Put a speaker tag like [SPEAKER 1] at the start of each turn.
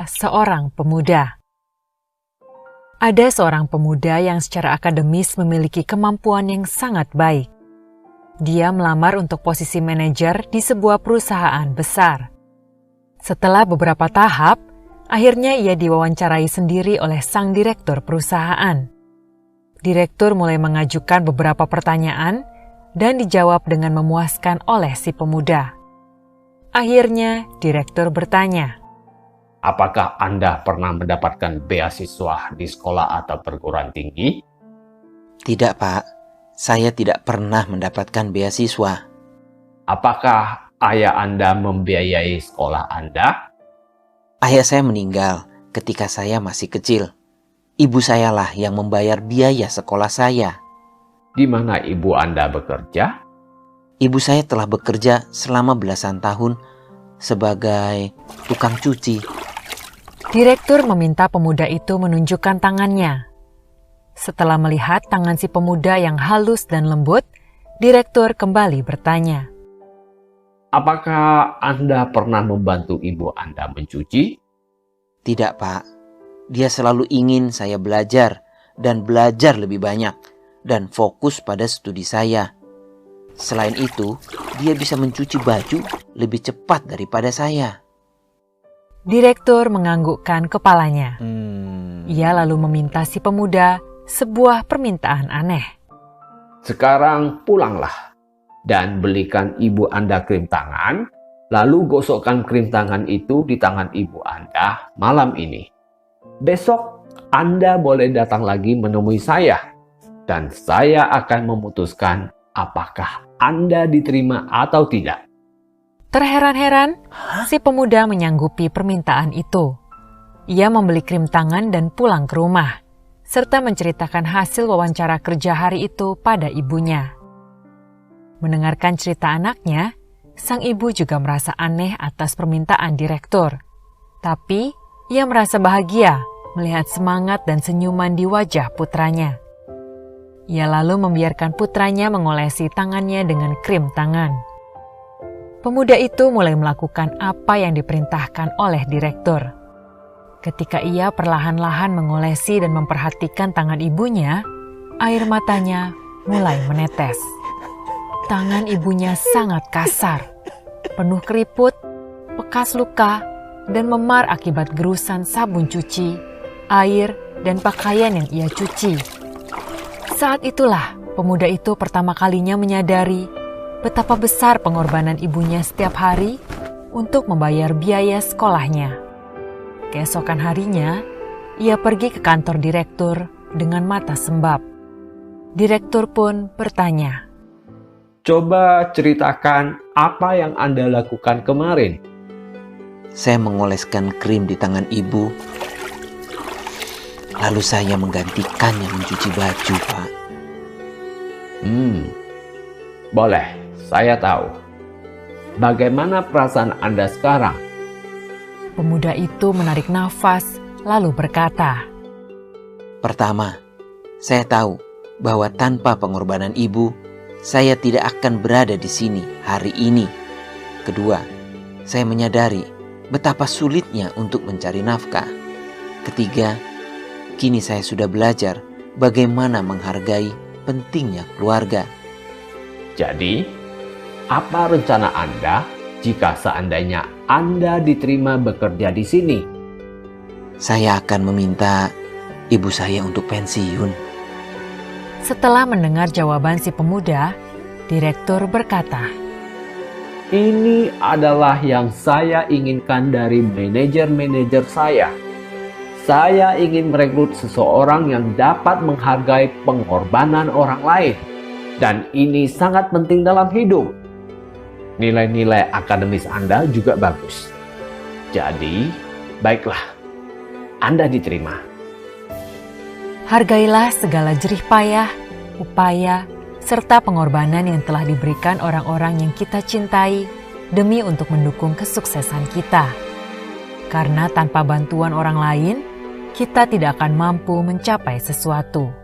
[SPEAKER 1] Seorang pemuda. Ada seorang pemuda yang secara akademis memiliki kemampuan yang sangat baik. Dia melamar untuk posisi manajer di sebuah perusahaan besar. Setelah beberapa tahap, akhirnya ia diwawancarai sendiri oleh sang direktur perusahaan. Direktur mulai mengajukan beberapa pertanyaan dan dijawab dengan memuaskan oleh si pemuda. Akhirnya, direktur bertanya,
[SPEAKER 2] "Apakah Anda pernah mendapatkan beasiswa di sekolah atau perguruan tinggi?"
[SPEAKER 3] Tidak, Pak. Saya tidak pernah mendapatkan beasiswa.
[SPEAKER 2] "Apakah ayah Anda membiayai sekolah Anda?"
[SPEAKER 3] Ayah saya meninggal ketika saya masih kecil. Ibu sayalah yang membayar biaya sekolah saya.
[SPEAKER 2] "Di mana ibu Anda bekerja?"
[SPEAKER 3] Ibu saya telah bekerja selama belasan tahun sebagai tukang cuci.
[SPEAKER 1] Direktur meminta pemuda itu menunjukkan tangannya. Setelah melihat tangan si pemuda yang halus dan lembut, direktur kembali bertanya,
[SPEAKER 2] "Apakah Anda pernah membantu ibu Anda mencuci?"
[SPEAKER 3] Tidak, Pak. Dia selalu ingin saya belajar dan belajar lebih banyak dan fokus pada studi saya. Selain itu, dia bisa mencuci baju lebih cepat daripada saya.
[SPEAKER 1] Direktur menganggukkan kepalanya. Ia lalu meminta si pemuda sebuah permintaan aneh.
[SPEAKER 2] "Sekarang pulanglah dan belikan ibu Anda krim tangan, lalu gosokkan krim tangan itu di tangan ibu Anda malam ini. Besok Anda boleh datang lagi menemui saya, dan saya akan memutuskan apakah Anda diterima atau tidak."
[SPEAKER 1] Terheran-heran, si pemuda menyanggupi permintaan itu. Ia membeli krim tangan dan pulang ke rumah, serta menceritakan hasil wawancara kerja hari itu pada ibunya. Mendengarkan cerita anaknya, sang ibu juga merasa aneh atas permintaan direktur. Tapi, ia merasa bahagia melihat semangat dan senyuman di wajah putranya. Ia lalu membiarkan putranya mengolesi tangannya dengan krim tangan. Pemuda itu mulai melakukan apa yang diperintahkan oleh direktur. Ketika ia perlahan-lahan mengolesi dan memperhatikan tangan ibunya, air matanya mulai menetes. Tangan ibunya sangat kasar, penuh keriput, bekas luka, dan memar akibat gerusan sabun cuci, air, dan pakaian yang ia cuci. Saat itulah pemuda itu pertama kalinya menyadari betapa besar pengorbanan ibunya setiap hari untuk membayar biaya sekolahnya. Keesokan harinya, ia pergi ke kantor direktur dengan mata sembab. Direktur pun bertanya,
[SPEAKER 2] "Coba ceritakan apa yang Anda lakukan kemarin."
[SPEAKER 3] Saya mengoleskan krim di tangan ibu, lalu saya menggantikannya mencuci baju, Pak.
[SPEAKER 2] Boleh, saya tahu. Bagaimana perasaan Anda sekarang?
[SPEAKER 1] Pemuda itu menarik nafas lalu berkata,
[SPEAKER 3] Pertama, saya tahu bahwa tanpa pengorbanan ibu, saya tidak akan berada di sini hari ini. Kedua, saya menyadari betapa sulitnya untuk mencari nafkah. Ketiga, kini saya sudah belajar bagaimana menghargai pentingnya keluarga.
[SPEAKER 2] Jadi, apa rencana Anda jika seandainya Anda diterima bekerja di sini?
[SPEAKER 3] Saya akan meminta ibu saya untuk pensiun.
[SPEAKER 1] Setelah mendengar jawaban si pemuda, direktur berkata,
[SPEAKER 2] "Ini adalah yang saya inginkan dari manajer-manajer saya. Saya ingin merekrut seseorang yang dapat menghargai pengorbanan orang lain. Dan ini sangat penting dalam hidup. Nilai-nilai akademis Anda juga bagus. Jadi, baiklah, Anda diterima."
[SPEAKER 1] Hargailah segala jerih payah, upaya, serta pengorbanan yang telah diberikan orang-orang yang kita cintai demi untuk mendukung kesuksesan kita. Karena tanpa bantuan orang lain, kita tidak akan mampu mencapai sesuatu.